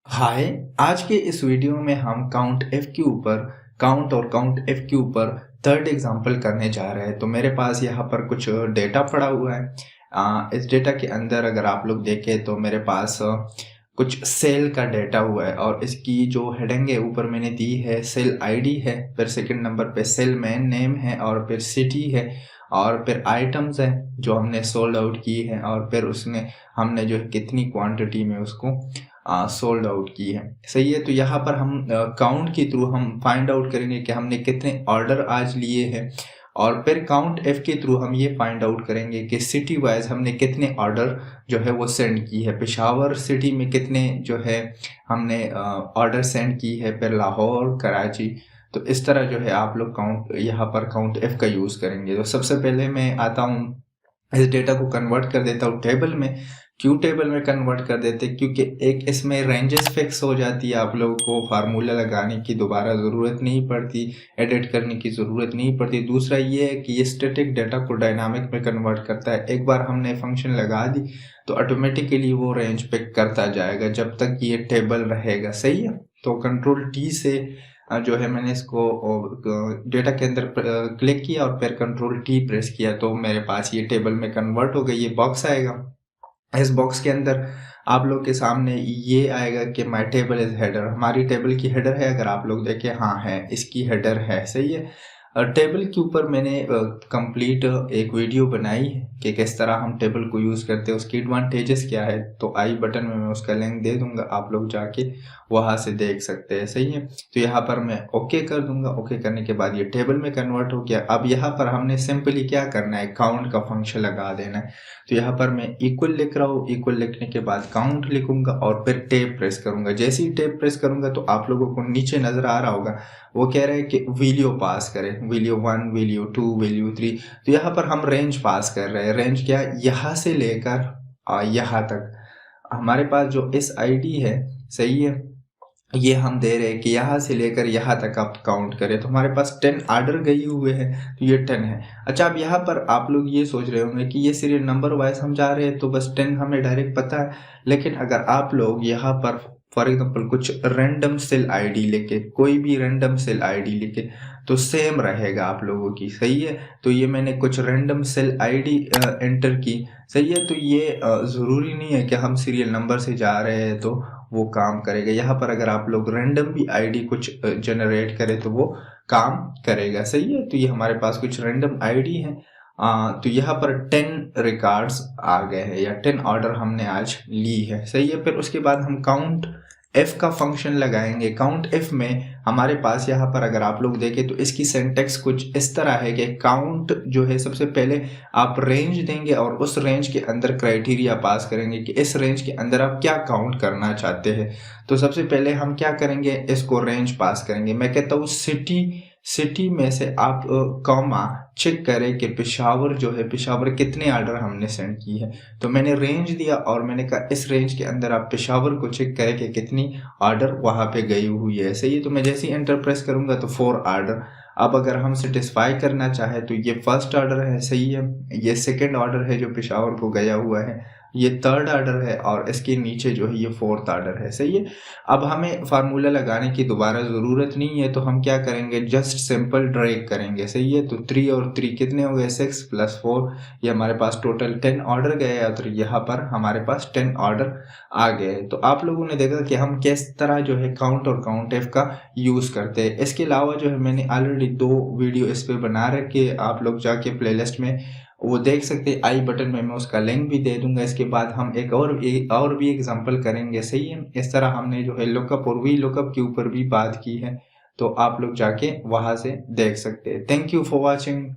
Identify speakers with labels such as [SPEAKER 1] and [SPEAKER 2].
[SPEAKER 1] हाय। आज के इस वीडियो में हम काउंट एफ के ऊपर थर्ड एग्जांपल करने जा रहे हैं। तो मेरे पास यहाँ पर कुछ डेटा पड़ा हुआ है। इस डेटा के अंदर अगर आप लोग देखें तो मेरे पास कुछ सेल का डेटा हुआ है और इसकी जो हेडिंग है ऊपर मैंने दी है, सेल आईडी है, फिर सेकंड नंबर पे सेल मैन नेम है और फिर सिटी है और फिर आइटम्स है जो हमने सोल्ड आउट की है और फिर उसमें हमने जो है कितनी क्वांटिटी में उसको सोल्ड आउट की है। सही है। तो यहाँ पर हम काउंट के थ्रू हम फाइंड आउट करेंगे कि हमने कितने ऑर्डर आज लिए हैं और फिर काउंट एफ के थ्रू हम ये फाइंड आउट करेंगे कि सिटी वाइज हमने कितने ऑर्डर जो है वो सेंड की है। पेशावर सिटी में कितने जो है हमने ऑर्डर सेंड की है, फिर लाहौर, कराची। तो इस तरह जो है आप लोग यहाँ पर काउंट एफ का यूज़ करेंगे। तो सबसे पहले मैं आता हूँ, इस डेटा को कन्वर्ट कर देता हूँ टेबल में। क्यों टेबल में कन्वर्ट कर देते? क्योंकि एक इसमें रेंजेस फिक्स हो जाती है, आप लोगों को फार्मूला लगाने की दोबारा ज़रूरत नहीं पड़ती, एडिट करने की ज़रूरत नहीं पड़ती। दूसरा ये है कि ये स्टैटिक डेटा को डायनामिक में कन्वर्ट करता है। एक बार हमने फंक्शन लगा दी तो ऑटोमेटिकली वो रेंज पिक करता जाएगा जब तक ये टेबल रहेगा। सही है। तो कंट्रोल टी से जो है मैंने इसको डेटा के अंदर क्लिक किया और फिर कंट्रोल टी प्रेस किया तो मेरे पास ये टेबल में कन्वर्ट हो गई। ये बॉक्स आएगा, इस बॉक्स के अंदर आप लोग के सामने ये आएगा कि माय टेबल इज हेडर। हमारी टेबल की हेडर है, अगर आप लोग देखें, हाँ है, इसकी हेडर है। सही है। टेबल के ऊपर मैंने कंप्लीट एक वीडियो बनाई है कि किस तरह हम टेबल को यूज़ करते हैं, उसकी एडवांटेजेस क्या है। तो आई बटन में मैं उसका लिंक दे दूंगा, आप लोग जाके वहाँ से देख सकते हैं। सही है। तो यहाँ पर मैं ओके कर दूंगा। ओके करने के बाद ये टेबल में कन्वर्ट हो गया। अब यहाँ पर हमने सिंपली क्या करना है, काउंट का फंक्शन लगा देना है। तो यहाँ पर मैं इक्वल लिख रहा हूँ, इक्वल लिखने के बाद काउंट लिखूंगा और फिर टेब प्रेस करूंगा। जैसे ही टेब प्रेस करूंगा तो आप लोगों को नीचे नजर आ रहा होगा, वो कह रहा है कि वैल्यू पास करें, वैल्यू 1, वैल्यू 2, वैल्यू 3। तो यहाँ पर हम रेंज पास कर रहे हैं। रेंज क्या? यहाँ से लेकर यहाँ तक हमारे पास जो इस आईडी है, सही है, ये हम दे रहे हैं कि यहाँ से लेकर यहाँ तक आप काउंट करें। तो हमारे पास 10 ऑर्डर गए हुए हैं, तो ये 10 है। अच्छा, अब यहाँ पर आप लोग ये सोच रहे होंगे कि ये सीरियल नंबर वाइज हम जा रहे हैं तो बस 10 हमें डायरेक्ट पता है। लेकिन अगर आप लोग यहाँ पर फॉर एग्जांपल कुछ रैंडम सेल आईडी लेके, कोई भी रैंडम सेल आईडी लेके, तो सेम रहेगा आप लोगों की। सही है। तो ये मैंने कुछ रैंडम सेल आईडी एंटर की। सही है। तो ये ज़रूरी नहीं है कि हम सीरियल नंबर से जा रहे हैं तो वो काम करेगा। यहाँ पर अगर आप लोग रैंडम भी आईडी कुछ जनरेट करें तो वो काम करेगा। सही है। तो ये हमारे पास कुछ रैंडम आईडी है। तो यहाँ पर 10 रिकॉर्ड्स आ गए हैं या 10 ऑर्डर हमने आज ली है। सही है। फिर उसके बाद हम काउंट एफ का फंक्शन लगाएंगे। काउंट एफ में हमारे पास यहाँ पर अगर आप लोग देखें तो इसकी सिंटैक्स कुछ इस तरह है कि काउंट जो है सबसे पहले आप रेंज देंगे और उस रेंज के अंदर क्राइटेरिया पास करेंगे कि इस रेंज के अंदर आप क्या काउंट करना चाहते हैं। तो सबसे पहले हम क्या करेंगे, इसको रेंज पास करेंगे। मैं कहता हूँ सिटी में से आप कॉमा चेक करें कि पेशावर जो है, पेशावर कितने ऑर्डर हमने सेंड की है। तो मैंने रेंज दिया और मैंने कहा इस रेंज के अंदर आप पेशावर को चेक करें कि कितनी ऑर्डर वहाँ पे गई हुई है। सही है। तो मैं जैसे ही एंटर प्रेस करूंगा तो 4 ऑर्डर। अब अगर हम सेटिस्फाई करना चाहे तो ये फर्स्ट ऑर्डर है। सही है। ये सेकंड ऑर्डर है जो पेशावर को गया हुआ है, ये थर्ड ऑर्डर है और इसके नीचे जो है ये फोर्थ ऑर्डर है। सही है। अब हमें फार्मूला लगाने की दोबारा ज़रूरत नहीं है, तो हम क्या करेंगे, जस्ट सिंपल ड्रैग करेंगे। सही है। तो 3 और 3 कितने हो गए, 6 + 4, ये हमारे पास टोटल 10 ऑर्डर गए हैं। तो यहाँ पर हमारे पास 10 ऑर्डर आ गए। तो आप लोगों ने देखा कि हम किस तरह जो है काउंट और काउंट एफ का यूज़ करते हैं। इसके अलावा जो है मैंने ऑलरेडी 2 वीडियो इस पर बना रखे, आप लोग जाके प्लेलिस्ट में वो देख सकते हैं। आई बटन में मैं उसका लिंक भी दे दूंगा। इसके बाद हम एक और भी एग्जांपल करेंगे। सही है। इस तरह हमने जो है लुकअप और वी लुकअप के ऊपर भी बात की है, तो आप लोग जाके वहां से देख सकते हैं। Thank you for watching.